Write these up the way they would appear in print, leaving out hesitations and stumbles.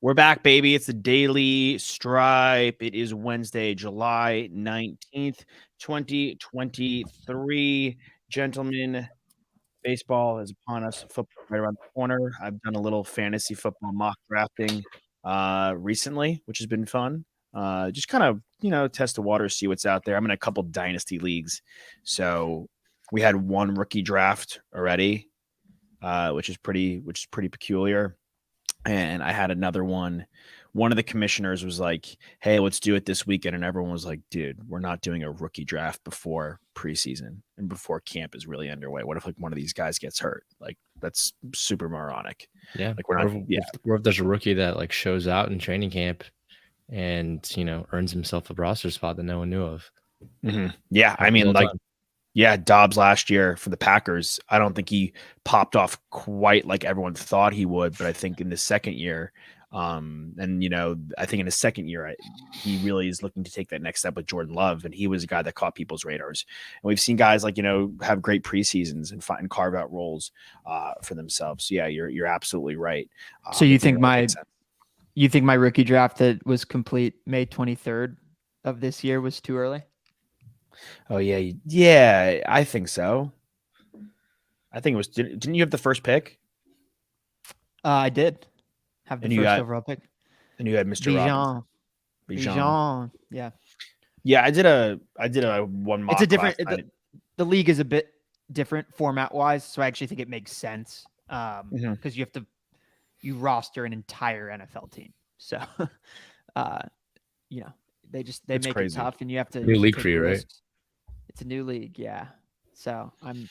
We're back, baby. It's the Daily Stripe. It is Wednesday, July 19th, 2023. Gentlemen, baseball is upon us. Football right around the corner. I've done a little fantasy football mock drafting recently, which has been fun. Just kind of, test the water, see what's out there. I'm in a couple dynasty leagues. So we had one rookie draft already, which is pretty peculiar. And I had another one. One of the commissioners was like, "Hey, let's do it this weekend," and everyone was like, "Dude, we're not doing a rookie draft before preseason and before camp is really underway. What if like one of these guys gets hurt? Like that's super moronic." Yeah. Like we're not. Yeah. What if there's a rookie that like shows out in training camp and earns himself a roster spot that no one knew of? Yeah. I mean, like, Time. yeah, Dobbs last year for the Packers. I don't think he popped off quite like everyone thought he would, but I think in the second year, I think in his second year, he really is looking to take that next step with Jordan Love, and he was a guy that caught people's radars. And we've seen guys like have great preseasons and carve out roles for themselves. So yeah, you're absolutely right. So you think my rookie draft that was complete May 23rd of this year was too early? Oh yeah, I think so. I think it was. Didn't you have the first pick? I did have the first overall pick. And you had Mr. Robinson. Bijan. Yeah. Yeah, I did a one mock. It's a different. The league is a bit different format wise, so I actually think it makes sense because you roster an entire NFL team. So, they make it tough, and you have to new league for you, right? It's a new league, yeah. So I'm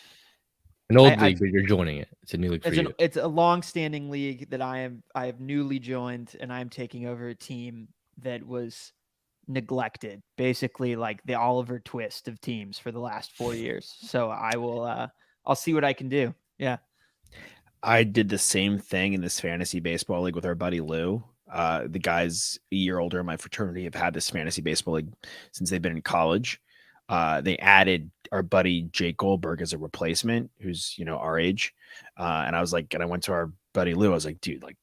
an old league, but you're joining it. It's a new league for you. It's a long-standing league that I have newly joined, and I'm taking over a team that was neglected, basically like the Oliver Twist of teams for the last 4 years. So I will, I'll see what I can do. Yeah. I did the same thing in this fantasy baseball league with our buddy Lou. The guys a year older in my fraternity have had this fantasy baseball league since they've been in college. They added our buddy Jake Goldberg as a replacement, who's, our age. And I was like, and I went to our buddy Lou. I was like, dude, like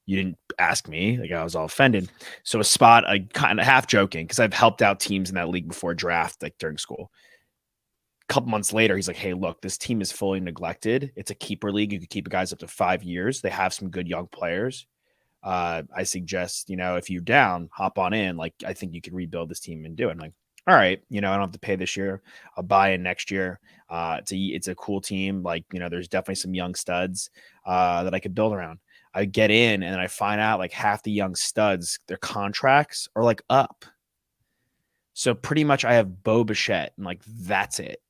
you didn't ask me. Like I was all offended. So a spot, I kind of half joking because I've helped out teams in that league before draft, like during school. A couple months later, he's like, hey, look, this team is fully neglected. It's a keeper league. You could keep guys up to 5 years. They have some good young players. I suggest, if you're down, hop on in. Like, I think you can rebuild this team and do it. I'm like, all right, I don't have to pay this year. I'll buy in next year. It's a cool team. Like, there's definitely some young studs that I could build around. I get in and then I find out like half the young studs, their contracts are like up. So pretty much I have Bo Bichette and like that's it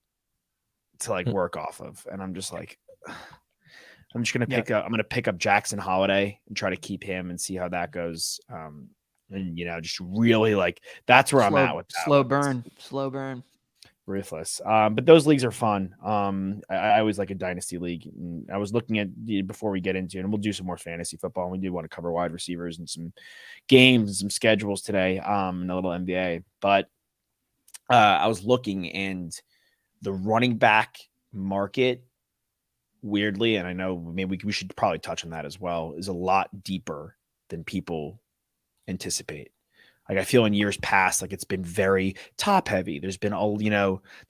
to like work off of. And I'm just like, I'm just gonna pick up Jackson Holiday and try to keep him and see how that goes. And just really like that's where I'm at with that. Slow burn. Ruthless. But those leagues are fun. I always like a dynasty league. And I was looking at before we get into it, and we'll do some more fantasy football. And we do want to cover wide receivers and some games and some schedules today. And a little NBA. But I was looking, and the running back market, weirdly, and I know maybe we should probably touch on that as well, is a lot deeper than people anticipate. Like I feel in years past, like it's been very top heavy. There's been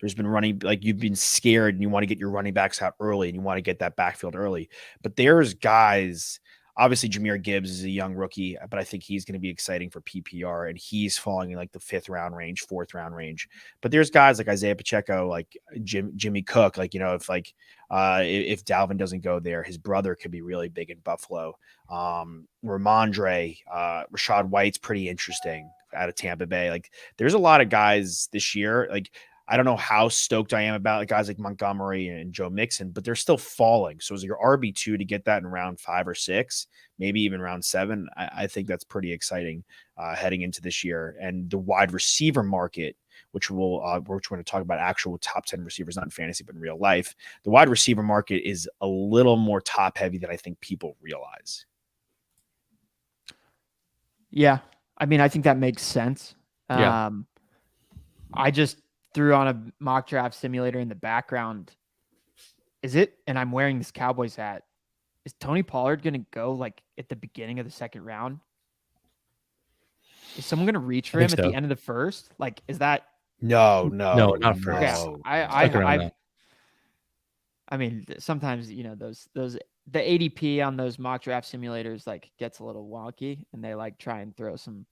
there's been running, like you've been scared and you want to get your running backs out early and you want to get that backfield early. But there's guys, obviously Jahmyr Gibbs is a young rookie, but I think he's going to be exciting for PPR and he's falling in like the 5th round range, 4th round range. But there's guys like Isaiah Pacheco, like Jimmy Cook, like, if Dalvin doesn't go there, his brother could be really big in Buffalo. Ramondre, Rashad White's pretty interesting out of Tampa Bay. Like there's a lot of guys this year. Like I don't know how stoked I am about guys like Montgomery and Joe Mixon, but they're still falling. So as your RB2 to get that in round 5 or 6, maybe even round 7, I think that's pretty exciting heading into this year. And the wide receiver market, which we're going to talk about actual top 10 receivers, not in fantasy, but in real life. The wide receiver market is a little more top heavy than I think people realize. Yeah. I mean, I think that makes sense. Yeah. I just threw on a mock draft simulator in the background. And I'm wearing this Cowboys hat. is Tony Pollard going to go like at the beginning of the second round? Is someone going to reach for him at the end of the first? Like, is that? No, not first. Yeah, no. I mean, sometimes those the ADP on those mock draft simulators like gets a little wonky, and they like try and throw some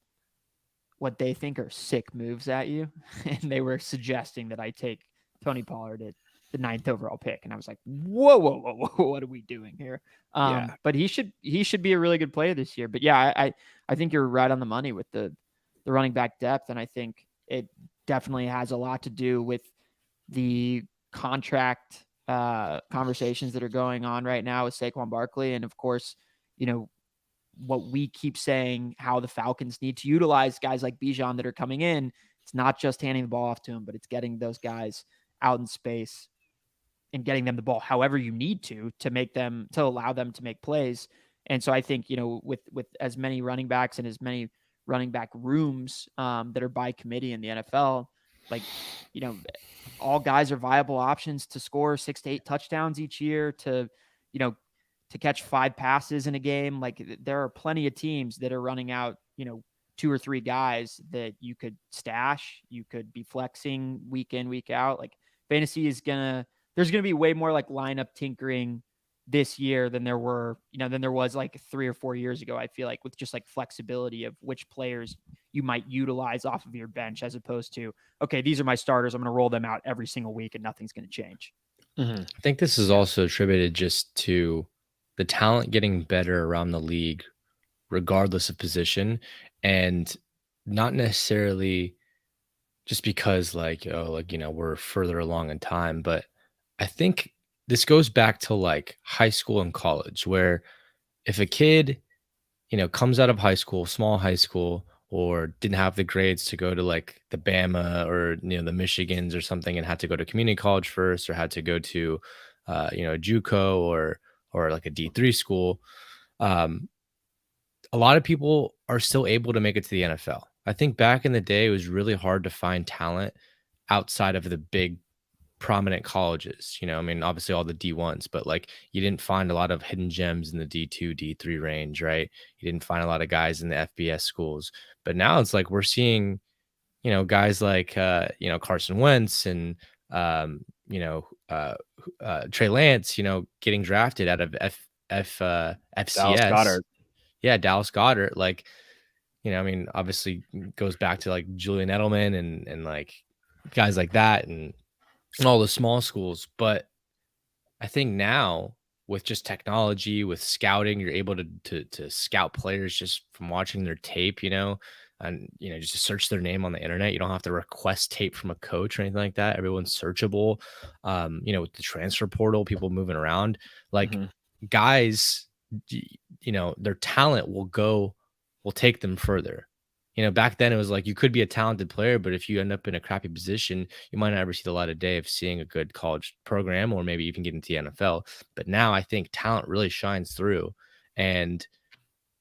what they think are sick moves at you, and they were suggesting that I take Tony Pollard at the 9th overall pick, and I was like, whoa, what are we doing here? But he should be a really good player this year. But yeah, I think you're right on the money with the running back depth, and I think it definitely has a lot to do with the contract conversations that are going on right now with Saquon Barkley, and of course, what we keep saying, how the Falcons need to utilize guys like Bijan that are coming in. It's not just handing the ball off to him, but it's getting those guys out in space and getting them the ball however you need to allow them to make plays. And so I think, with as many running backs and as many running back rooms that are by committee in the NFL, like, all guys are viable options to score 6 to 8 touchdowns each year, to catch 5 passes in a game. Like, there are plenty of teams that are running out, 2 or 3 guys that you could stash, you could be flexing week in, week out. Like, fantasy there's going to be way more like lineup tinkering this year than there was like 3 or 4 years ago. I feel like, with just like flexibility of which players you might utilize off of your bench, as opposed to, okay, these are my starters, I'm going to roll them out every single week and nothing's going to change. I think this is also attributed just to the talent getting better around the league, regardless of position, and not necessarily just because we're further along in time. But I think this goes back to like high school and college, where if a kid, comes out of high school, small high school, or didn't have the grades to go to like the Bama or, the Michigans or something, and had to go to community college first, or had to go to, JUCO or like a D3 school. A lot of people are still able to make it to the NFL. I think back in the day, it was really hard to find talent outside of the big prominent colleges. I mean, obviously all the D1s, but like, you didn't find a lot of hidden gems in the D2, D3 range, right? You didn't find a lot of guys in the FBS schools. But now it's like we're seeing, guys like Carson Wentz and Trey Lance, getting drafted out of FCS. Dallas Goedert. Yeah, Dallas Goedert. Like, I mean, obviously goes back to like Julian Edelman and like guys like that and all the small schools. But I think now, with just technology, with scouting, you're able to scout players just from watching their tape, and just to search their name on the internet. You don't have to request tape from a coach or anything like that. Everyone's searchable. With the transfer portal, people moving around, like guys, their talent will take them further. Back then it was like you could be a talented player, but if you end up in a crappy position, you might not ever see the light of day of seeing a good college program, or maybe even get into the NFL. But now I think talent really shines through, and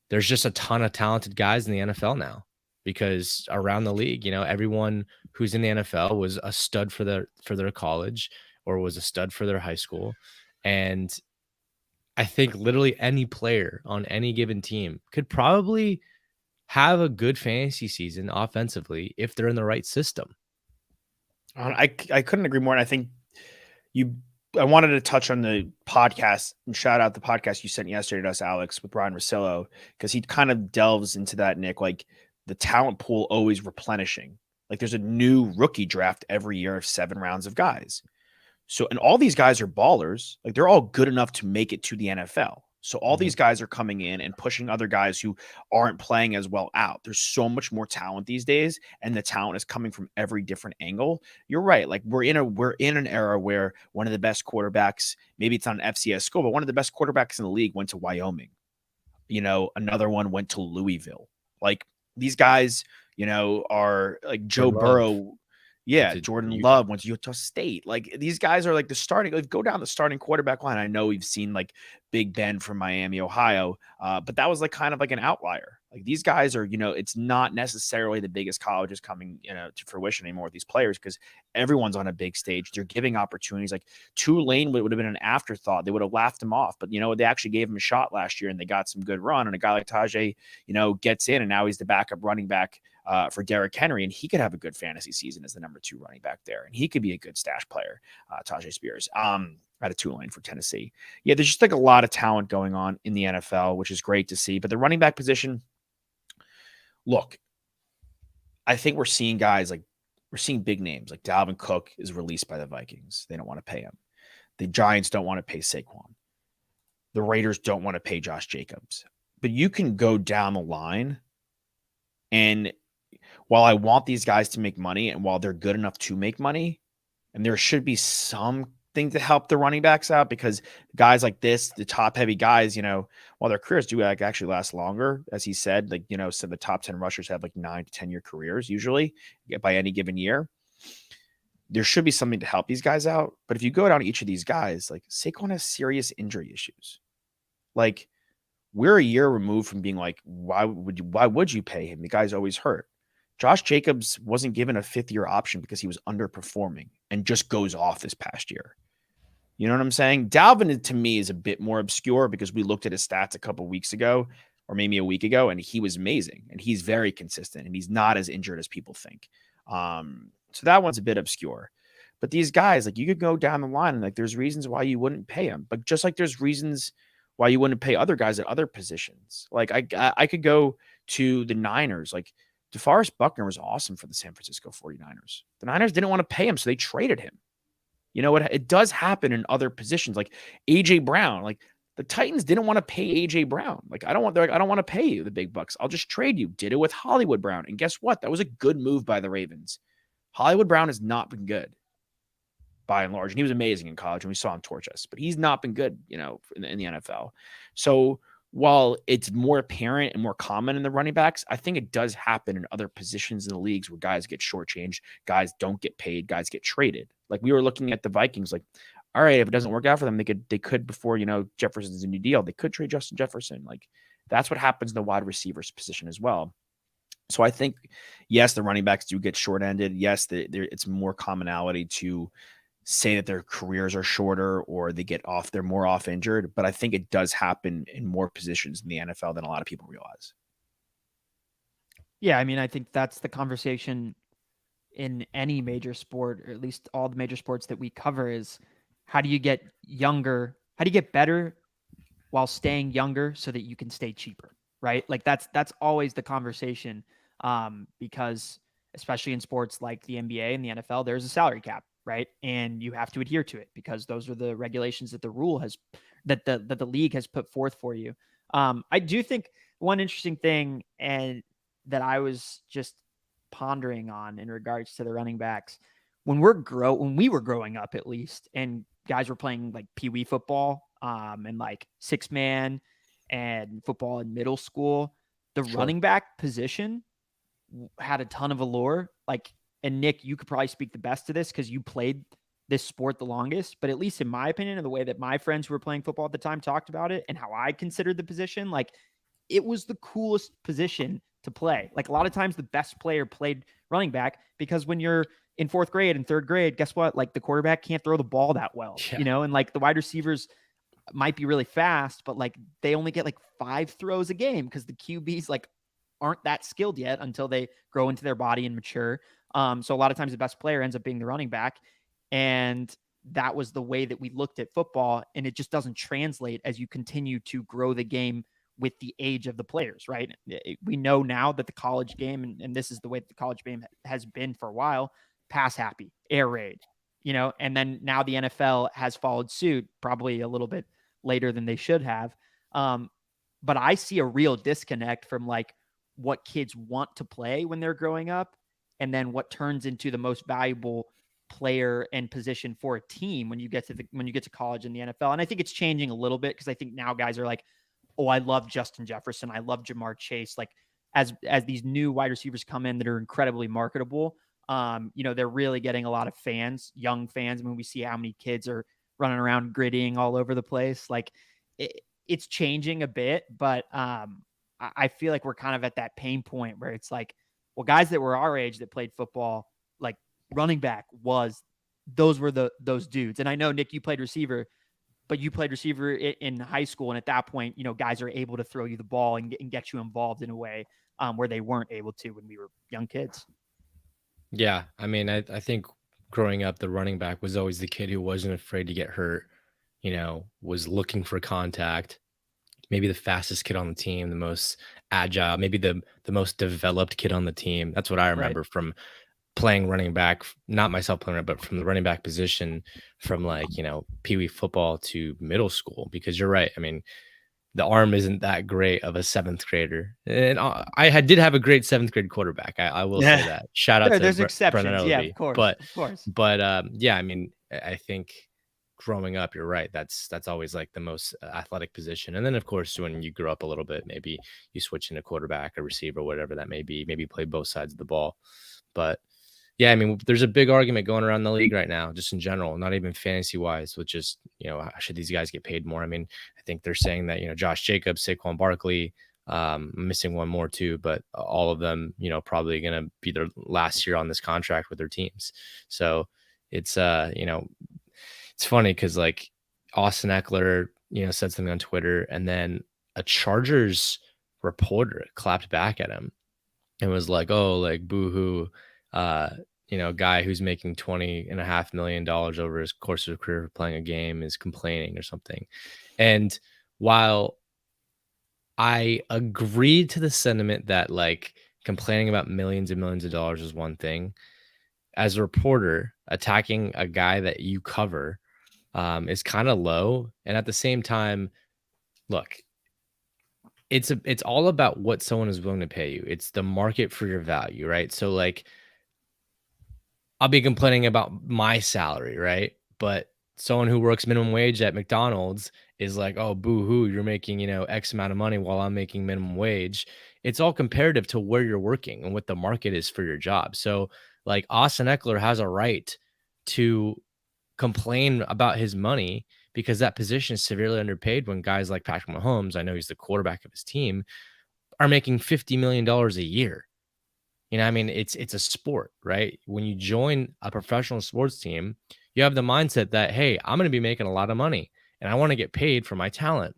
there's just a ton of talented guys in the NFL now, because around the league, everyone who's in the NFL was a stud for their college, or was a stud for their high school. And I think literally any player on any given team could probably have a good fantasy season offensively if they're in the right system. I couldn't agree more. And I think I wanted to touch on the podcast and shout out the podcast you sent yesterday to us, Alex, with Brian Russillo, because he kind of delves into that, Nick, like the talent pool always replenishing. Like, there's a new rookie draft every year of 7 rounds of guys. So, and all these guys are ballers. Like, they're all good enough to make it to the NFL. So all these guys are coming in and pushing other guys who aren't playing as well out. There's so much more talent these days, and the talent is coming from every different angle. You're right. Like, we're in an era where one of the best quarterbacks, maybe it's not an FCS school, but one of the best quarterbacks in the league went to Wyoming. Another one went to Louisville. Like, these guys, are like Joe Burrow. Yeah, Jordan Love went to Utah State. Like, these guys are like the starting. Like, go down the starting quarterback line. I know we've seen like Big Ben from Miami, Ohio, but that was like kind of like an outlier. Like these guys are, it's not necessarily the biggest colleges coming, to fruition anymore with these players because everyone's on a big stage. They're giving opportunities. Like Tulane would have been an afterthought. They would have laughed him off, but they actually gave him a shot last year and they got some good run. And a guy like Tajay, gets in and now he's the backup running back for Derrick Henry, and he could have a good fantasy season as the number 2 running back there, and he could be a good stash player, Tajay Spears. Out of Tulane for Tennessee. Yeah, there's just like a lot of talent going on in the NFL, which is great to see. But the running back position, look, I think we're seeing big names like Dalvin Cook is released by the Vikings. They don't want to pay him. The Giants don't want to pay Saquon. The Raiders don't want to pay Josh Jacobs. But you can go down the line, and while I want these guys to make money, and while they're good enough to make money, and there should be something to help the running backs out because guys like this, the top heavy guys, while their careers do actually last longer, as he said, so the top 10 rushers have 9 to 10 year careers usually by any given year. There should be something to help these guys out. But if you go down to each of these guys, Saquon has serious injury issues. We're a year removed from being why would you pay him? The guy's always hurt. Josh Jacobs wasn't given a 5th-year option because he was underperforming and just goes off this past year. You know what I'm saying? Dalvin, to me, is a bit more obscure because we looked at his stats a couple weeks ago or maybe a week ago, and he was amazing, and he's very consistent, and he's not as injured as people think. So that one's a bit obscure. But these guys, you could go down the line, and there's reasons why you wouldn't pay them. But just like there's reasons why you wouldn't pay other guys at other positions. I could go to the Niners. DeForest Buckner was awesome for the San Francisco 49ers. The Niners didn't want to pay him, so they traded him. It does happen in other positions, like AJ Brown. The Titans didn't want to pay AJ Brown. I don't want to pay you the big bucks. I'll just trade you. Did it with Hollywood Brown. And guess what? That was a good move by the Ravens. Hollywood Brown has not been good by and large. And he was amazing in college and we saw him torch us, but he's not been good, in the NFL. So while it's more apparent and more common in the running backs, I think it does happen in other positions in the leagues where guys get shortchanged, guys don't get paid, guys get traded. We were looking at the Vikings, all right, if it doesn't work out for them, they could before, Jefferson's a new deal, they could trade Justin Jefferson. That's what happens in the wide receivers position as well. So I think, yes, the running backs do get short-ended. Yes, it's more commonality to say that their careers are shorter or they're more off injured, but I think it does happen in more positions in the NFL than a lot of people realize. Yeah, I think that's the conversation in any major sport, or at least all the major sports that we cover, is how do you get younger? How do you get better while staying younger so that you can stay cheaper, right? That's always the conversation, because especially in sports like the NBA and the NFL, there's a salary cap, right? And you have to adhere to it because those are the regulations that the league has put forth for you. I do think one interesting thing, and that I was just pondering on in regards to the running backs, when we were growing up, at least, and guys were playing pee-wee football, and 6-man and football in middle school, the running back position had a ton of allure. And Nick, you could probably speak the best to this because you played this sport the longest, but at least in my opinion, and the way that my friends who were playing football at the time talked about it and how I considered the position, it was the coolest position to play. A lot of times the best player played running back because when you're in 4th grade and 3rd grade, guess what? The quarterback can't throw the ball that well, and the wide receivers might be really fast, but they only get 5 throws a game because the QBs aren't that skilled yet until they grow into their body and mature. So a lot of times the best player ends up being the running back. And that was the way that we looked at football. And it just doesn't translate as you continue to grow the game with the age of the players, right? We know now that the college game, and this is the way that the college game has been for a while, pass happy, air raid, and then now the NFL has followed suit, probably a little bit later than they should have. But I see a real disconnect from what kids want to play when they're growing up, and then what turns into the most valuable player and position for a team when you get to college and the NFL. And I think it's changing a little bit because I think now guys are oh, I love Justin Jefferson, I love Jamar Chase. As these new wide receivers come in that are incredibly marketable, they're really getting a lot of fans, young fans. We see how many kids are running around grittying all over the place. It's changing a bit, but I feel like we're kind of at that pain point where it's like, well, guys that were our age that played football, like running back those were those dudes. And I know, Nick, you played receiver, but you played receiver in high school. And at that point, guys are able to throw you the ball and get you involved in a way where they weren't able to when we were young kids. Yeah. I mean, I think growing up, the running back was always the kid who wasn't afraid to get hurt, was looking for contact, maybe the fastest kid on the team, the most agile, maybe the most developed kid on the team. That's what I remember from playing running back, not myself playing, but from the running back position from Pee Wee football to middle school, because you're right. I mean, the arm isn't that great of a 7th grader. And I did have a great 7th grade quarterback. I will say that. Shout out to there's exceptions. Brennan Yeah, Ellerby. of course. But yeah, I mean, I think growing up, you're right. That's always like the most athletic position. And then of course, when you grow up a little bit, maybe you switch into quarterback or receiver, whatever that may be, maybe play both sides of the ball. But yeah, I mean, there's a big argument going around the league right now, just in general, not even fantasy wise, which is, should these guys get paid more? I mean, I think they're saying that, Josh Jacobs, Saquon Barkley, missing one more too, but all of them, probably going to be their last year on this contract with their teams. So it's, it's funny because like Austin Eckler, said something on Twitter, and then a Chargers reporter clapped back at him and was like, oh, like boo-hoo, guy who's making $20.5 million over his course of his career for playing a game is complaining or something. And while I agreed to the sentiment that like complaining about millions and millions of dollars is one thing, as a reporter, attacking a guy that you cover is kind of low. And at the same time, look, it's all about what someone is willing to pay you. It's the market for your value, right? So like, I'll be complaining about my salary, right? But someone who works minimum wage at McDonald's is like, oh, boo-hoo, you're making, X amount of money while I'm making minimum wage. It's all comparative to where you're working and what the market is for your job. So like Austin Eckler has a right to complain about his money because that position is severely underpaid when guys like Patrick Mahomes, I know he's the quarterback of his team, are making $50 million a year. I mean, it's a sport, right? When you join a professional sports team, you have the mindset that, hey, I'm going to be making a lot of money and I want to get paid for my talent.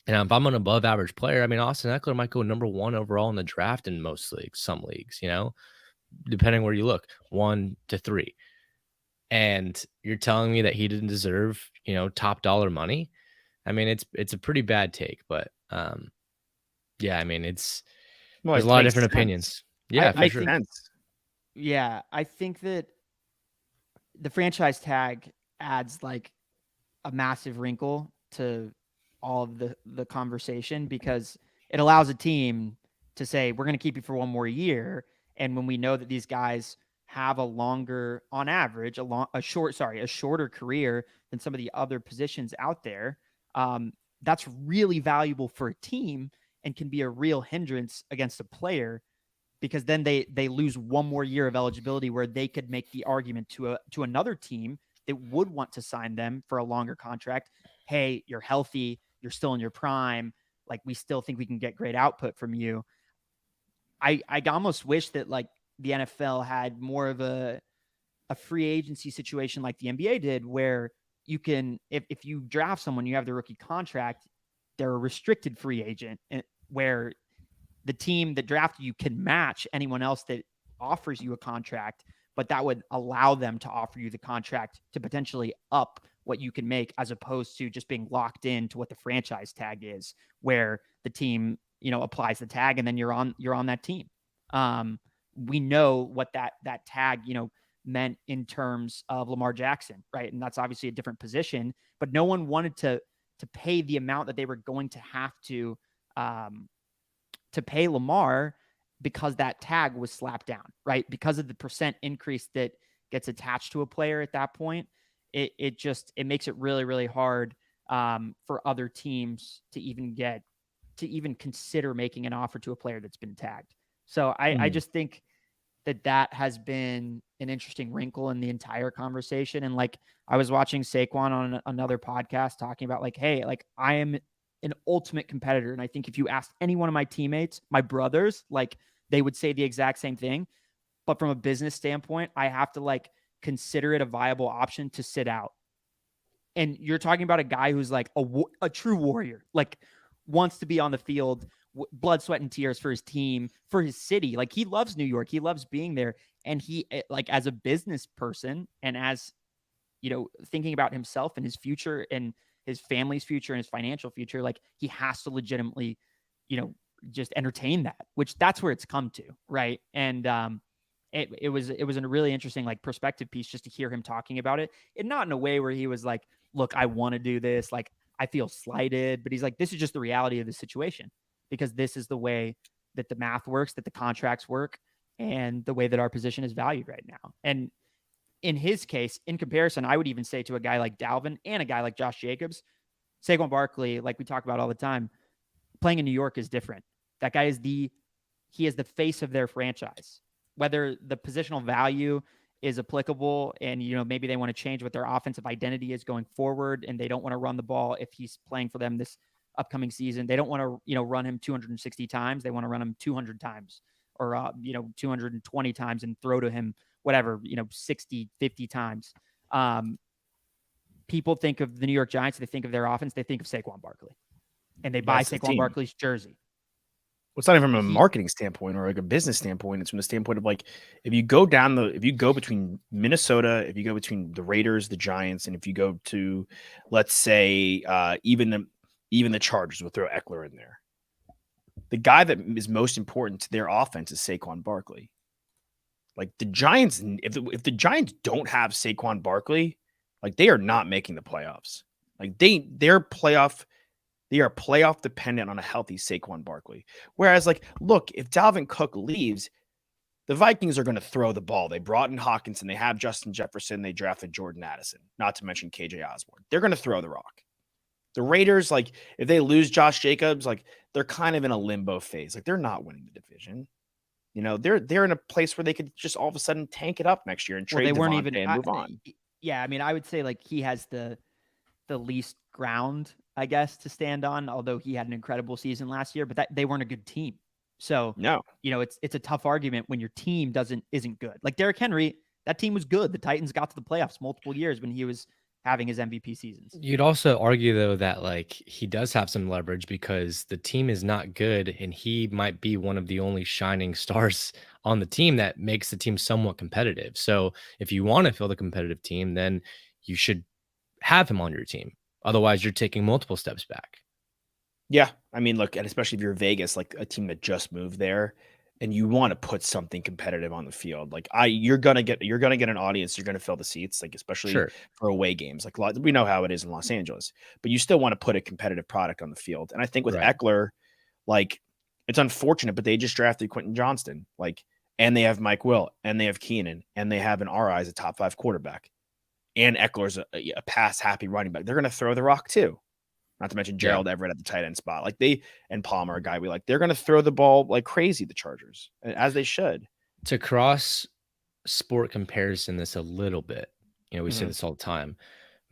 And if I'm an above average player, I mean, Austin Eckler might go number 1 overall in the draft in most leagues, some leagues, depending where you look, 1 to 3. And you're telling me that he didn't deserve, top dollar money. I mean, it's a pretty bad take, but yeah, I mean, there's a lot of different opinions. Yeah, I think, yeah, I think that the franchise tag adds like a massive wrinkle to all of the conversation, because it allows a team to say, we're going to keep you for one more year. And when we know that these guys have on average, a shorter career than some of the other positions out there, that's really valuable for a team and can be a real hindrance against a player, because then they lose one more year of eligibility where they could make the argument to another team that would want to sign them for a longer contract. Hey, you're healthy, you're still in your prime, like we still think we can get great output from you. I almost wish that like the NFL had more of a free agency situation like the NBA did, where you can, if you draft someone, you have the rookie contract, they're a restricted free agent, where the team that drafted you can match anyone else that offers you a contract, but that would allow them to offer you the contract to potentially up what you can make, as opposed to just being locked into what the franchise tag is, where the team, applies the tag and then you're on that team. We know what that tag, meant in terms of Lamar Jackson, right? And that's obviously a different position, but no one wanted to pay the amount that they were going to have to pay Lamar, because that tag was slapped down, right? Because of the percent increase that gets attached to a player at that point, it makes it really, really hard for other teams to even consider making an offer to a player that's been tagged. So I just think that has been an interesting wrinkle in the entire conversation. And like, I was watching Saquon on another podcast talking about like, hey, like I am an ultimate competitor. And I think if you asked any one of my teammates, my brothers, like they would say the exact same thing. But from a business standpoint, I have to like consider it a viable option to sit out. And you're talking about a guy who's like a true warrior, like wants to be on the field, blood, sweat, and tears for his team, for his city. Like he loves New York. He loves being there. And he, like, as a business person and as, you know, thinking about himself and his future and his family's future and his financial future, like he has to legitimately, you know, just entertain that, which that's where it's come to. Right. And, it was a really interesting like perspective piece just to hear him talking about it, and not in a way where he was like, look, I want to do this. Like I feel slighted, but he's like, this is just the reality of the situation because this is the way that the math works, that the contracts work, and the way that our position is valued right now. And in his case, in comparison, I would even say to a guy like Dalvin and a guy like Josh Jacobs, Saquon Barkley, like we talk about all the time, playing in New York is different. That guy is he is the face of their franchise. Whether the positional value is applicable and, you know, maybe they want to change what their offensive identity is going forward and they don't want to run the ball if he's playing for them this upcoming season. They don't want to, you know, run him 260 times. They want to run him 200 times or, you know, 220 times and throw to him, whatever, you know, 60, 50 times. People think of the New York Giants. They think of their offense. They think of Saquon Barkley and they buy Saquon Barkley's jersey. Well, it's not even from a marketing standpoint or like a business standpoint. It's from the standpoint of like, if you go between Minnesota, if you go between the Raiders, the Giants, and if you go to, let's say, even the Chargers, we'll throw Eckler in there. The guy that is most important to their offense is Saquon Barkley. Like the Giants, if the Giants don't have Saquon Barkley, like they are not making the playoffs. Like they are playoff dependent on a healthy Saquon Barkley. Whereas, like, look, if Dalvin Cook leaves, the Vikings are going to throw the ball. They brought in Hawkinson. They have Justin Jefferson. They drafted Jordan Addison, not to mention KJ Osborne. They're going to throw the rock. The Raiders, like, if they lose Josh Jacobs, like, they're kind of in a limbo phase. Like, they're not winning the division. You know, they're in a place where they could just all of a sudden tank it up next year and trade Devontae and move on. Yeah, I mean, I would say, like, he has the least ground, I guess, to stand on, although he had an incredible season last year, but they weren't a good team. So, no, you know, it's a tough argument when your team isn't good. Like Derrick Henry, that team was good. The Titans got to the playoffs multiple years when he was having his MVP seasons. You'd also argue, though, that like he does have some leverage because the team is not good and he might be one of the only shining stars on the team that makes the team somewhat competitive. So if you want to field a competitive team, then you should have him on your team. Otherwise, you're taking multiple steps back. Yeah. I mean, look, and especially if you're Vegas, like a team that just moved there and you want to put something competitive on the field, like you're going to get an audience. You're going to fill the seats, like, especially for away games. Like we know how it is in Los Angeles, but you still want to put a competitive product on the field. And I think with Eckler, like, it's unfortunate, but they just drafted Quentin Johnston, like, and they have Mike Will and they have Keenan and they have in our eyes a top 5 quarterback. And Eckler's a pass happy running back. They're going to throw the rock too. Not to mention Gerald Everett at the tight end spot. Like and Palmer, a guy we like. They're going to throw the ball like crazy, the Chargers, as they should. To cross sport comparison this a little bit, you know, we say this all the time,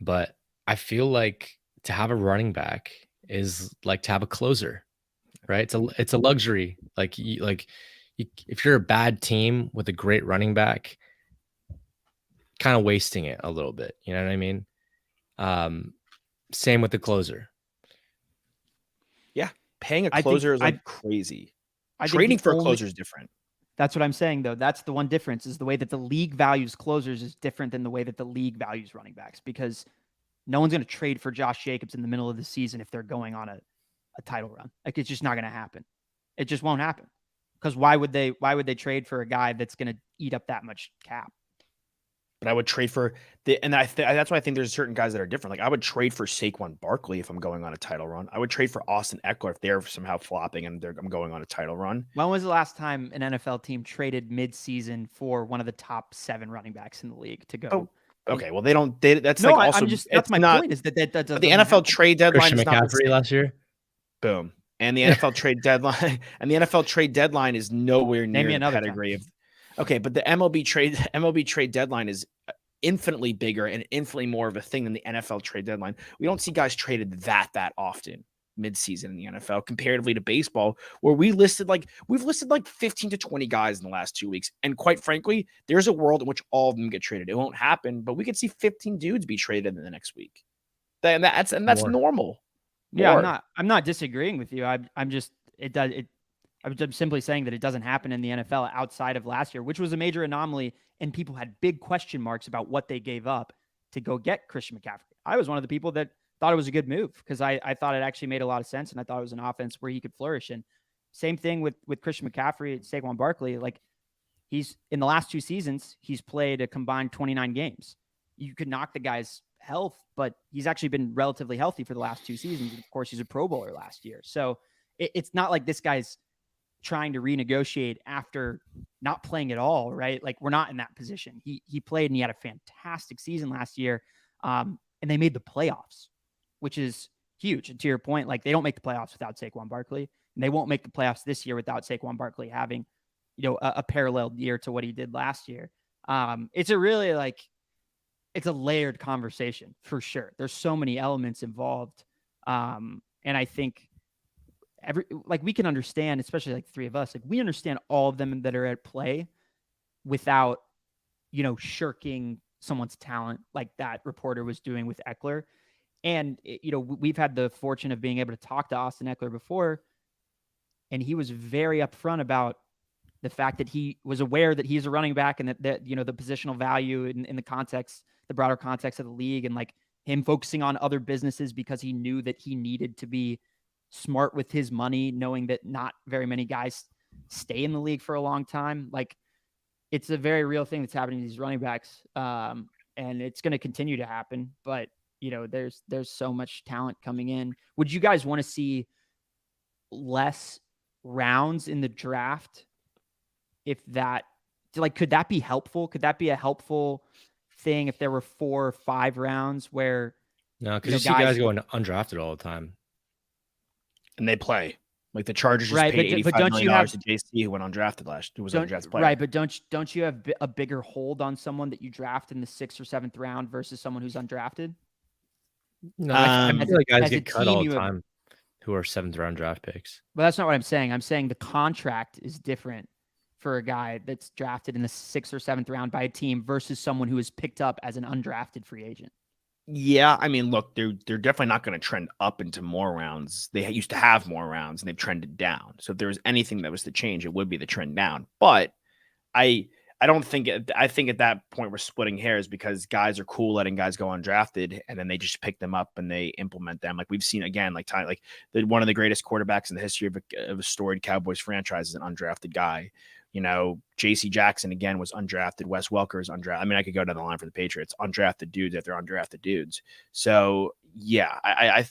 but I feel like to have a running back is like to have a closer, right? It's a luxury. Like if you're a bad team with a great running back, kind of wasting it a little bit. You know what I mean? Same with the closer. Yeah. Paying a closer is like crazy. Trading for a closer is different. That's what I'm saying, though. That's the one difference, is the way that the league values closers is different than the way that the league values running backs, because no one's going to trade for Josh Jacobs in the middle of the season if they're going on a title run. Like, it's just not going to happen. It just won't happen. Because why would they trade for a guy that's going to eat up that much cap? But I would trade for that's why I think there's certain guys that are different. Like, I would trade for Saquon Barkley if I'm going on a title run. I would trade for Austin Eckler if they're somehow flopping and I'm going on a title run. When was the last time an NFL team traded mid-season for one of the top 7 running backs in the league to go? Oh, okay, well that's no. Like also, that's my point. Is that doesn't the NFL trade deadline Christian is not McCaffrey last year. Boom, and the NFL trade deadline is nowhere near the pedigree of. Okay, but the MLB trade deadline is infinitely bigger and infinitely more of a thing than the NFL trade deadline. We don't see guys traded that often. midseason in the NFL comparatively to baseball, where we've listed like 15 to 20 guys in the last 2 weeks. And quite frankly, there's a world in which all of them get traded. It won't happen, but we could see 15 dudes be traded in the next week. That's normal. Yeah, I'm not disagreeing with you. I'm simply saying that it doesn't happen in the NFL outside of last year, which was a major anomaly, and people had big question marks about what they gave up to go get Christian McCaffrey. I was one of the people that thought it was a good move because I thought it actually made a lot of sense, and I thought it was an offense where he could flourish. And same thing with Christian McCaffrey, Saquon Barkley. Like, he's in the last 2 seasons, he's played a combined 29 games. You could knock the guy's health, but he's actually been relatively healthy for the last 2 seasons. And of course, he's a Pro Bowler last year. So it's not like this guy's trying to renegotiate after not playing at all, right? Like, we're not in that position. He played and he had a fantastic season last year. And they made the playoffs, which is huge. And to your point, like, they don't make the playoffs without Saquon Barkley, and they won't make the playoffs this year without Saquon Barkley having, a parallel year to what he did last year. It's a really it's a layered conversation for sure. There's so many elements involved. And I think we can understand, especially like 3 of us, like, we understand all of them that are at play without, shirking someone's talent like that reporter was doing with Eckler. And, we've had the fortune of being able to talk to Austin Eckler before, and he was very upfront about the fact that he was aware that he's a running back and that the positional value in the broader context of the league, and like him focusing on other businesses because he knew that he needed to be smart with his money, knowing that not very many guys stay in the league for a long time. Like, it's a very real thing that's happening to these running backs. And it's going to continue to happen, but there's so much talent coming in. Would you guys want to see less rounds in the draft? If that, could that be helpful? Could that be a helpful thing if there were 4 or 5 rounds where no, because you see guys going undrafted all the time, and they play. Like, the Chargers just paid $85 million to JC, who went undrafted who was an undrafted player. Right, but don't you have a bigger hold on someone that you draft in the 6th or 7th round versus someone who's undrafted? No, I feel like guys get cut all the time who are 7th round draft picks. But that's not what I'm saying. I'm saying the contract is different for a guy that's drafted in the 6th or 7th round by a team versus someone who is picked up as an undrafted free agent. Yeah, I mean, look, they're definitely not going to trend up into more rounds. They used to have more rounds, and they've trended down. So if there was anything that was to change, it would be the trend down. But I don't think I think at that point we're splitting hairs because guys are cool letting guys go undrafted, and then they just pick them up and they implement them. Like we've seen again, one of the greatest quarterbacks in the history of a storied Cowboys franchise is an undrafted guy. J.C. Jackson, again, was undrafted. Wes Welker is undrafted. I mean, I could go down the line for the Patriots. Undrafted dudes after undrafted dudes. So, yeah, I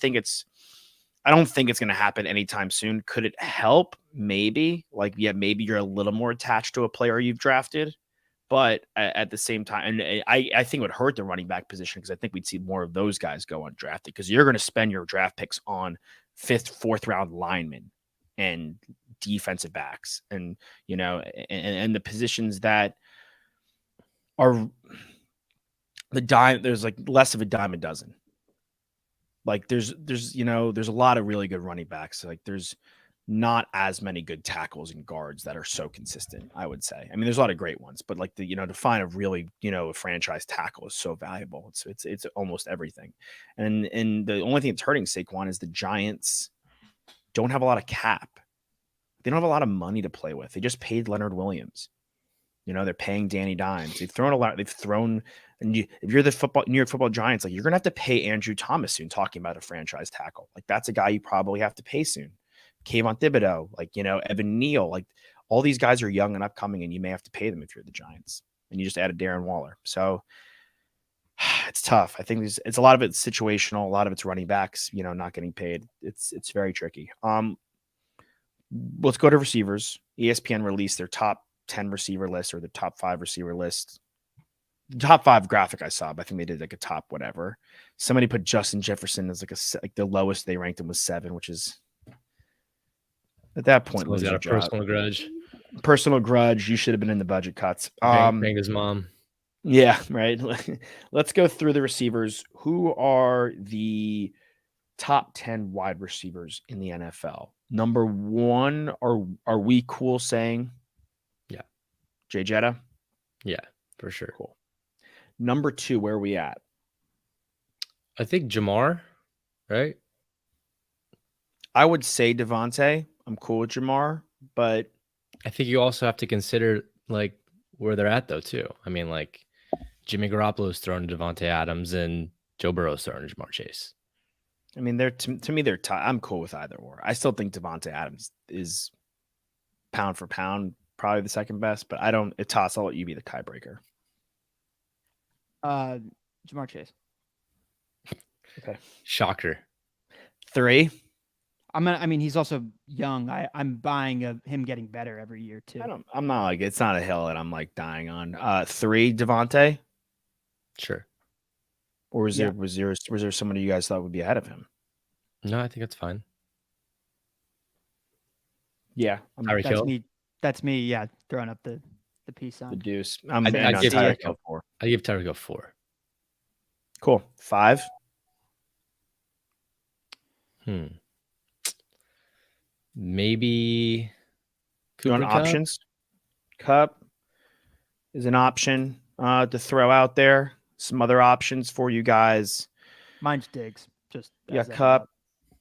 don't think it's going to happen anytime soon. Could it help? Maybe. Maybe you're a little more attached to a player you've drafted. But at the same time, and I think it would hurt the running back position because I think we'd see more of those guys go undrafted because you're going to spend your draft picks on 5th, 4th round linemen and defensive backs and the positions that are there's like less of a dime a dozen. Like there's a lot of really good running backs. Like there's not as many good tackles and guards that are so consistent, I would say. I mean, there's a lot of great ones, but like to find a really, a franchise tackle is so valuable. It's almost everything. And the only thing that's hurting Saquon is the Giants don't have a lot of cap. They don't have a lot of money to play with. They just paid Leonard Williams. They're paying Danny Dimes. They've thrown a lot. If you're the New York Football Giants, like you're gonna have to pay Andrew Thomas soon. Talking about a franchise tackle, like that's a guy you probably have to pay soon. Kayvon Thibodeau, Evan Neal, like all these guys are young and upcoming, and you may have to pay them if you're the Giants. And you just added Darren Waller, so it's tough. I think it's a lot of it's situational. A lot of it's running backs, not getting paid. It's very tricky. Let's go to receivers. ESPN released their top 10 receiver list or the top 5 receiver list. Top 5 graphic I saw, but I think they did like a top whatever. Somebody put Justin Jefferson as like the lowest they ranked him was 7, which is at that point was got a personal grudge. Personal grudge. You should have been in the budget cuts. Bang his mom. Yeah, right. Let's go through the receivers. Who are the top 10 wide receivers in the NFL. Number one, are we cool saying? Yeah. Jay Jetta? Yeah, for sure. Cool. Number 2, where are we at? I think Jamar, right? I would say Devontae. I'm cool with Jamar, but I think you also have to consider like where they're at though too. I mean, like Jimmy Garoppolo's throwing to Devontae Adams and Joe Burrow's throwing to Jamar Chase. I mean, they're to me, they're I'm cool with either or. I still think Devontae Adams is pound for pound probably the second best, but I don't. Toss, I'll let you be the tiebreaker. Jamar Chase. Okay. Shocker. 3. I mean, he's also young. I'm buying him getting better every year too. I'm not like, it's not a hill that I'm like dying on. 3, Devontae. Sure. Or was there somebody you guys thought would be ahead of him? No, I think that's fine. Yeah, That's me. Yeah, throwing up the peace sign. The deuce. I'd give Tyreek Hill 4. I'd give Tyreek Hill 4. Cool. 5. Maybe Cooper Kupp? Options. Cup is an option to throw out there. Some other options for you guys. Mine's Diggs. Just you got Cup.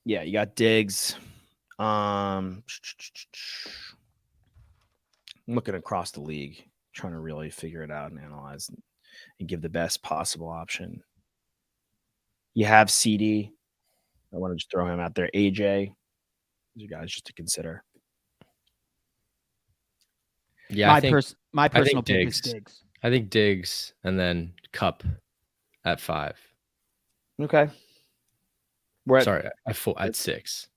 Yeah, you got Diggs. I'm looking across the league, trying to really figure it out and analyze and give the best possible option. You have CD. I want to just throw him out there. AJ. These are guys just to consider. Yeah, my personal pick is Diggs. I think Diggs and then Cup at 5. Okay. At 6.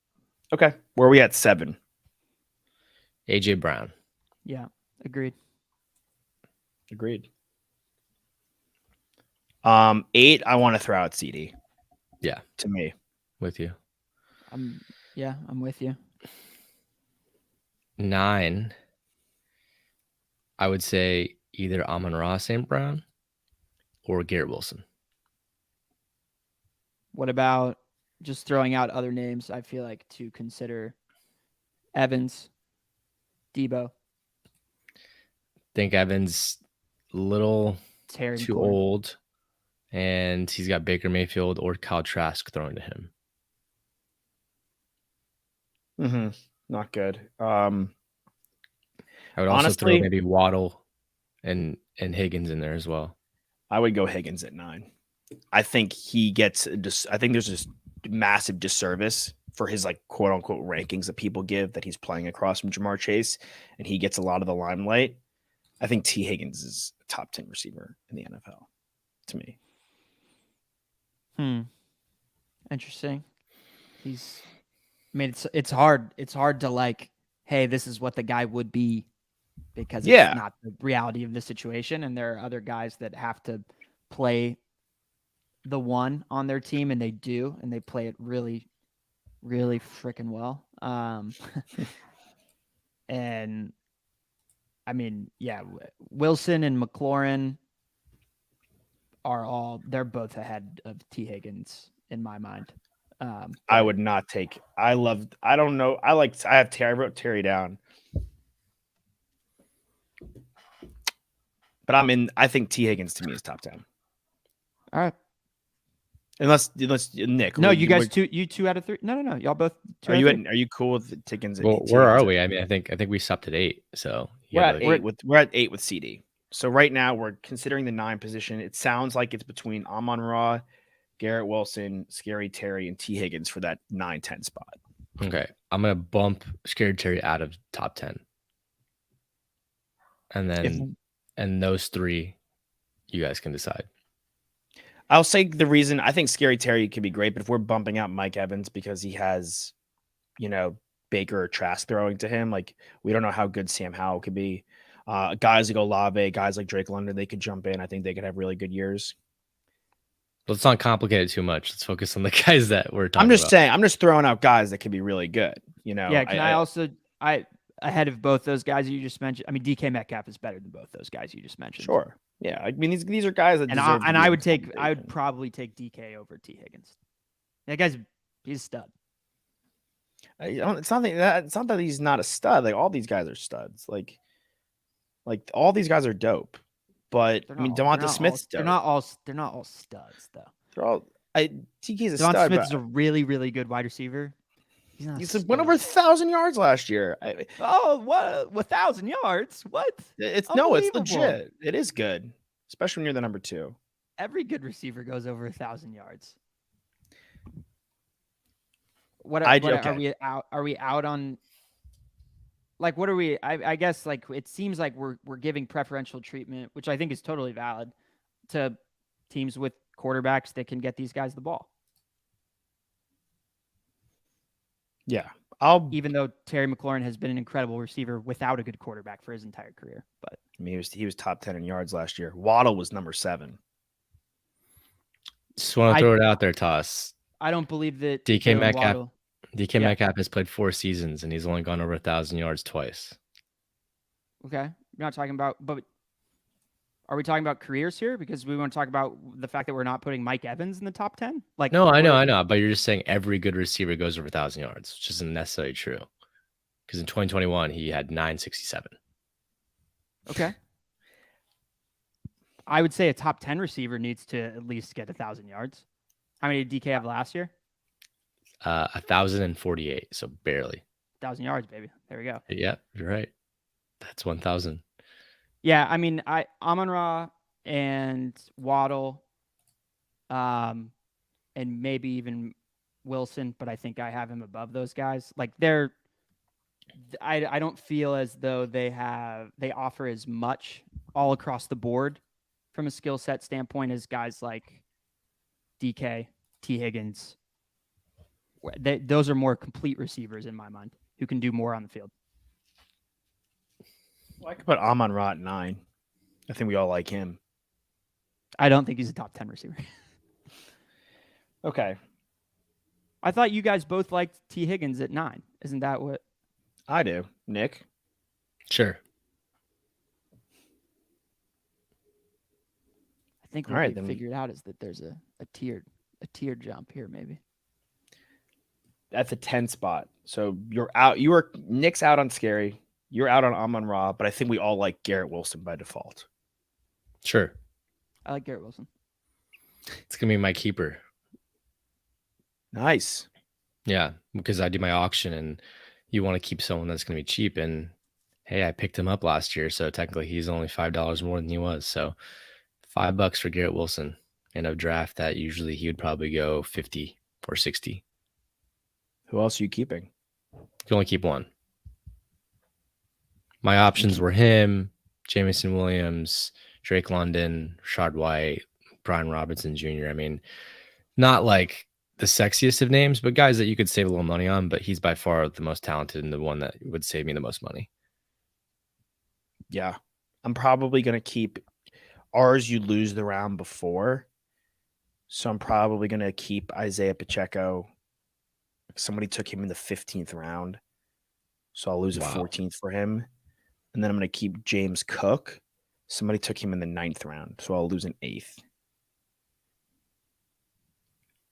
Okay. Where are we at 7? AJ Brown. Yeah, agreed. 8, I want to throw out CD. Yeah. To me. With you. I'm with you. 9, I would say either Amon-Ra St. Brown or Garrett Wilson. What about just throwing out other names? I feel like to consider Evans, Debo. Think Evans a little too old, and he's got Baker Mayfield or Kyle Trask throwing to him. Not good. I would also throw maybe Waddle and Higgins in there as well. I would go Higgins at 9. I think I think there's this massive disservice for his like quote unquote rankings that people give that he's playing across from Jamar Chase, and he gets a lot of the limelight. I think T. Higgins is a top 10 receiver in the NFL to me. Interesting. It's hard. It's hard to like, hey, this is what the guy would be because it's not the reality of the situation. And there are other guys that have to play the one on their team, and they do, and they play it really, really freaking well. And I mean, yeah, Wilson and McLaurin they're both ahead of T. Higgins in my mind. I would not take. I wrote Terry down, but I think T. Higgins to me is top 10. All right. Unless Nick. No, you guys you 2 out of 3. No. Y'all both 2 Are you cool with Higgins? Well, where are we? I mean, I think we stopped at 8. So we're at 8 with CD. So right now we're considering the 9 position. It sounds like it's between Amon-Ra, Garrett Wilson, Scary Terry, and T. Higgins for that 9-10 spot. Okay. I'm going to bump Scary Terry out of top 10. And then and those 3, you guys can decide. I'll say the reason I think Scary Terry could be great, but if we're bumping out Mike Evans because he has, Baker or Trask throwing to him, like we don't know how good Sam Howell could be. Guys like Olave, guys like Drake London, they could jump in. I think they could have really good years. Let's not complicate it too much. Let's focus on the guys that we're talking I'm just about. saying, I'm just throwing out guys that could be really good. Yeah, I also ahead of both those guys you just mentioned. I mean, DK Metcalf is better than both those guys you just mentioned. Sure. Yeah. I mean, these are guys that I would probably take DK over T. Higgins. That guy's He's a stud. It's not that he's not a stud. Like all these guys are studs. Like all these guys are dope. But I mean, Devonta Smith's dope. They're not all studs though. They're all. TK's a Devonta stud. Smith But is a really, really good wide receiver. He's not. He's went over 1,000 yards last year. What? 1,000 yards? What? It's legit. It is good, especially when you're the number 2. Every good receiver goes over 1,000 yards. Are we out? Are we out on? Like, what are we? I guess like it seems like we're giving preferential treatment, which I think is totally valid, to teams with quarterbacks that can get these guys the ball. Yeah, even though Terry McLaurin has been an incredible receiver without a good quarterback for his entire career. But I mean, he was top 10 in yards last year. Waddle was number 7. Just want to throw it out there, Toss. I don't believe that DK Metcalf has played 4 seasons and he's only gone over 1,000 yards twice. Okay, we're not talking about, but are we talking about careers here? Because we want to talk about the fact that we're not putting Mike Evans in the top 10. Like, no, I know, but you're just saying every good receiver goes over 1,000 yards, which isn't necessarily true. Because in 2021 he had 967. Okay. I would say a top 10 receiver needs to at least get 1,000 yards. How many did DK have last year? 1,048, so barely. 1,000 yards, baby. There we go. Yeah, you're right. That's 1,000. Yeah, I mean, Amon-Ra and Waddle, and maybe even Wilson, but I think I have him above those guys. Like I don't feel as though they offer as much all across the board from a skill set standpoint as guys like DK, T. Higgins. Those are more complete receivers in my mind who can do more on the field. Well, I could put Amon-Ra at 9. I think we all like him. I don't think he's a top 10 receiver. Okay. I thought you guys both liked T. Higgins at 9. Isn't that what? I do. Nick? Sure. I think what we figured out is that there's a tiered jump here, maybe. At the 10 spot. So you're out. Nick's out on Scary. You're out on Amon-Ra, but I think we all like Garrett Wilson by default. Sure. I like Garrett Wilson. It's going to be my keeper. Nice. Yeah, because I do my auction and you want to keep someone that's going to be cheap. And hey, I picked him up last year, so technically he's only $5 more than he was. So $5 for Garrett Wilson in a draft that usually he would probably go 50 or 60. Who else are you keeping? You can only keep one. My options were him, Jameson Williams, Drake London, Rashad White, Brian Robinson Jr. I mean, not like the sexiest of names, but guys that you could save a little money on, but he's by far the most talented and the one that would save me the most money. Yeah. I'm probably going to keep ours. You lose the round before. So I'm probably going to keep Isaiah Pacheco. Somebody took him in the 15th round. So I'll lose a 14th for him. And then I'm going to keep James Cook. Somebody took him in the 9th round. So I'll lose an 8th.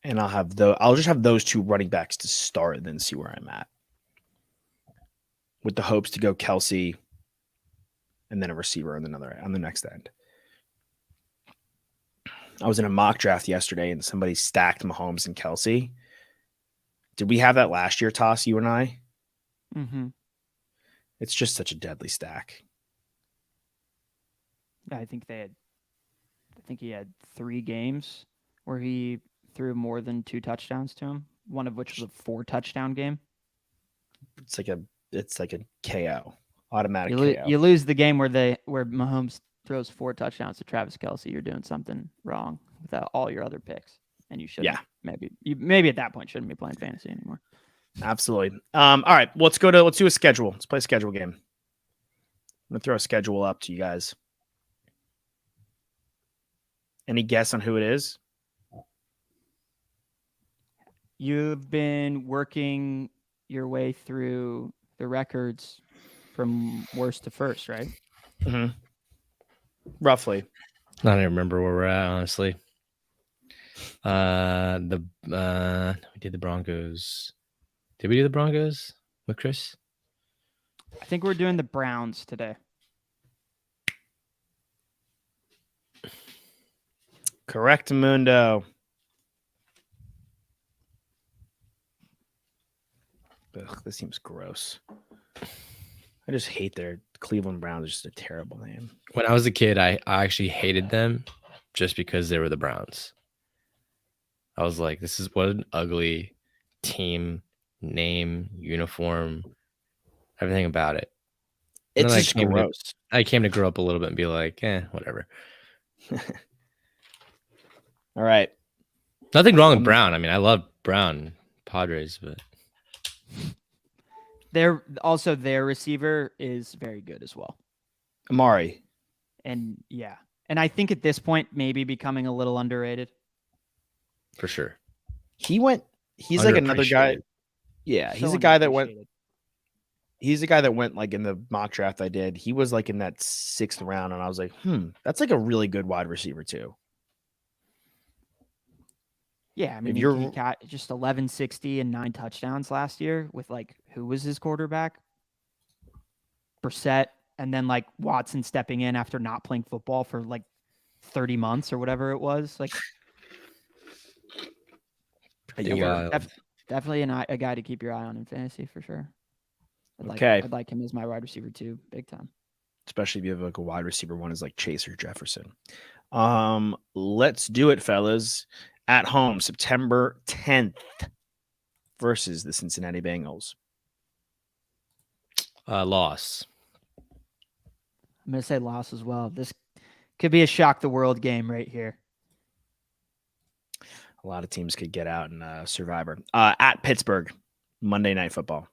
And I'll just have those 2 running backs to start and then see where I'm at. With the hopes to go Kelsey and then a receiver on the next end. I was in a mock draft yesterday and somebody stacked Mahomes and Kelsey. Did we have that last year, Toss, you and I? Mm-hmm. It's just such a deadly stack. I think he had 3 games where he threw more than 2 touchdowns to him, one of which was a 4-touchdown game. It's like a KO, automatic KO. You lose the game where Mahomes throws 4 touchdowns to Travis Kelce. You're doing something wrong without all your other picks, and you shouldn't. Yeah, maybe at that point shouldn't be playing fantasy anymore. Absolutely. All right, let's do a schedule. Let's play a schedule game. I'm gonna throw a schedule up to you guys. Any guess on who it is? You've been working your way through the records from worst to first, right? Mm-hmm. Roughly. I don't even remember where we're at, honestly. We did the Broncos. Did we do the Broncos with Chris? I think we're doing the Browns today. Correct, Mundo. Ugh, this seems gross. I just hate their Cleveland Browns. It's just a terrible name. When I was a kid, I actually hated them just because they were the Browns. I was like, this is what an ugly team, name, uniform, everything about it. And It's then just gross. I came to grow up a little bit and be like, whatever. All right. Nothing wrong with Brown. I mean, I love Brown Padres, but Their receiver is very good as well. Amari. And yeah. And I think at this point, maybe becoming a little underrated. For sure. He's like another guy. Yeah, he's a guy that went. He's the guy that went like in the mock draft I did. He was like in that 6th round, and I was like, that's like a really good wide receiver too. Yeah, I mean, he got just 1160 and 9 touchdowns last year with like who was his quarterback? Brissett, and then like Watson stepping in after not playing football for like 30 months or whatever it was. Like, definitely a guy to keep your eye on in fantasy for sure. I'd like him as my wide receiver too, big time. Especially if you have like a wide receiver one is like Chase or Jefferson. Let's do it, fellas. At home, September 10th versus the Cincinnati Bengals. Loss. I'm going to say loss as well. This could be a shock the world game right here. A lot of teams could get out in Survivor. At Pittsburgh, Monday Night Football.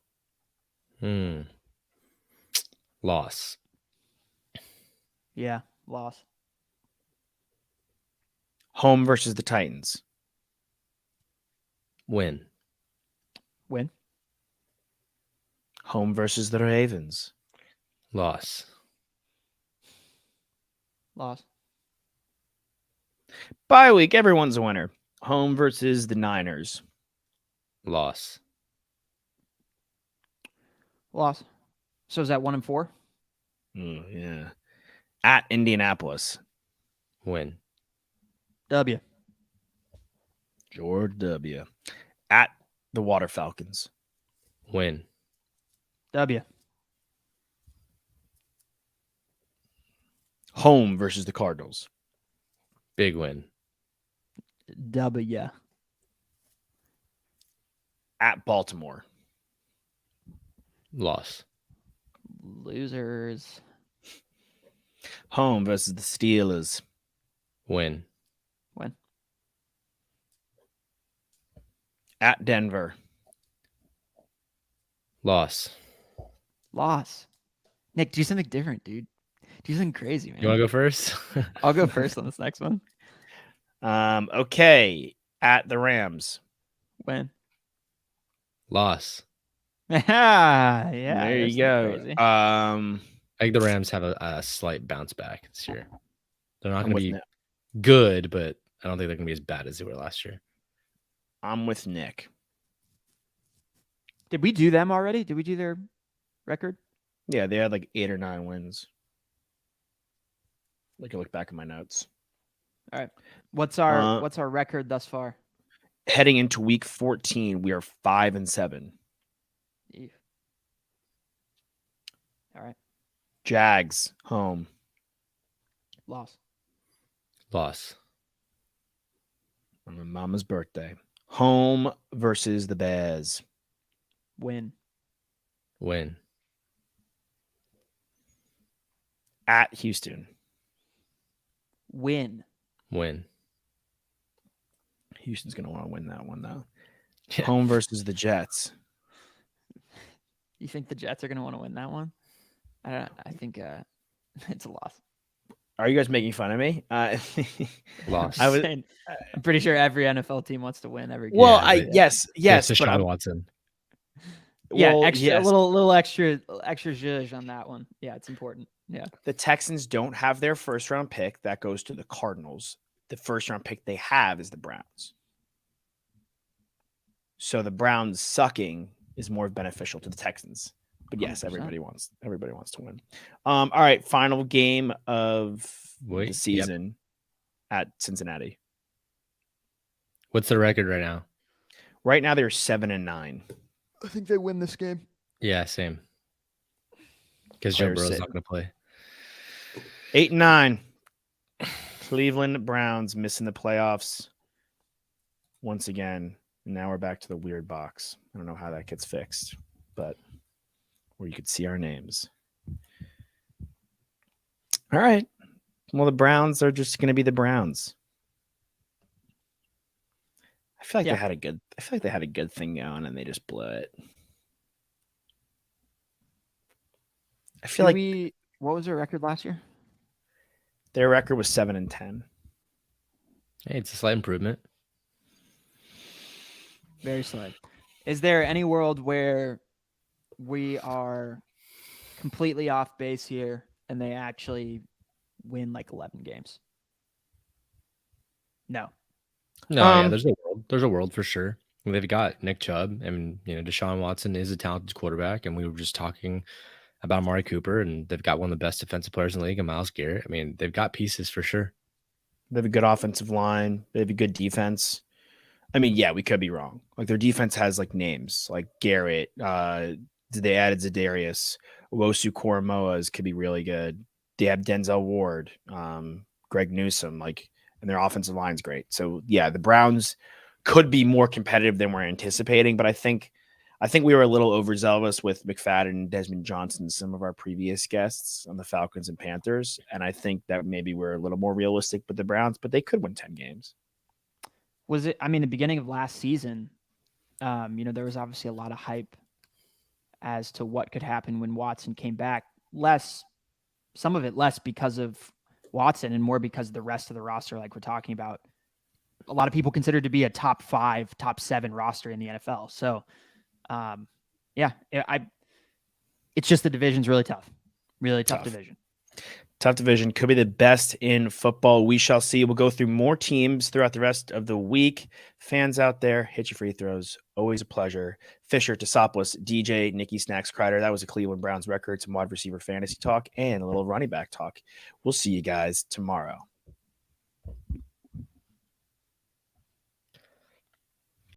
Loss. Yeah, loss. Home versus the Titans. Win. Home versus the Ravens. Loss. Bye week, everyone's a winner. Home versus the Niners. Loss. So is that 1 and 4? Yeah. At Indianapolis. Win. W. George W. At the Water Falcons. Win. W. Home versus the Cardinals. Big win. W. At Baltimore. Loss. Losers. Home versus the Steelers. Win. At Denver. Loss. Nick, do something different, dude. Do something crazy, man. You want to go first? I'll go first on this next one. Okay. At the Rams. Win. Loss. Yeah. There you go. Crazy. I think the Rams have a slight bounce back this year. They're not going to be good, but I don't think they're going to be as bad as they were last year. I'm with Nick. Did we do them already? Did we do their record? Yeah, they had like 8 or 9 wins. I can look back at my notes. All right. What's our record thus far? Heading into week 14, we are 5-7. Ew. All right. Jags home. Loss. On my mama's birthday. Home versus the Bears. Win. At Houston. Win. Houston's going to want to win that one, though. Yeah. Home versus the Jets. You think the Jets are going to want to win that one? I think it's a loss. Are you guys making fun of me? Loss. I'm pretty sure every NFL team wants to win every game. Well, yes, It's but Deshaun Watson. Yeah, well, a yes. little extra zhuzh on that one. Yeah, it's important. Yeah. The Texans don't have their first round pick. That goes to the Cardinals. the first round pick they have is the Browns. So the Browns sucking is more beneficial to the Texans. But yes, 100%. everybody wants to win. All right, final game of the season at Cincinnati. What's the record right now? Right now they're 7-9. I think they win this game. Yeah, same. Because Joe Burrow's not going to play. 8-9. Cleveland Browns missing the playoffs once again. And now we're back to the weird box. I don't know how that gets fixed, but where you could see our names. All right. Well, the Browns are just going to be the Browns. I feel like they had a good thing going and they just blew it. I feel what was their record last year? Their record was 7-10. Hey, it's a slight improvement. Very slight. Is there any world where we are completely off base here and they actually win like 11 games? No. No, yeah, there's a world for sure. They've got Nick Chubb, and Deshaun Watson is a talented quarterback, and we were just talking about Amari Cooper, and they've got one of the best defensive players in the league, and Myles Garrett. I mean, they've got pieces for sure. They have a good offensive line. They have a good defense. I mean, yeah, we could be wrong. Like their defense has like names like Garrett. They added Zadarius. Wosu Koromoas could be really good. They have Denzel Ward, Greg Newsome, and their offensive line's great. So yeah, the Browns could be more competitive than we're anticipating, but I think we were a little overzealous with McFadden and Desmond Johnson, some of our previous guests on the Falcons and Panthers. And I think that maybe we're a little more realistic with the Browns, but they could win 10 games. The beginning of last season, there was obviously a lot of hype as to what could happen when Watson came back. Some of it less because of Watson and more because of the rest of the roster, like we're talking about. A lot of people consider to be a top 5, top 7 roster in the NFL. So, it's just the division's really tough. Really tough division. Tough division. Could be the best in football. We shall see. We'll go through more teams throughout the rest of the week. Fans out there, hit your free throws. Always a pleasure. Fisher, Tosopoulos, DJ, Nikki Snacks, Kreider. That was a Cleveland Browns record, some wide receiver fantasy talk, and a little running back talk. We'll see you guys tomorrow.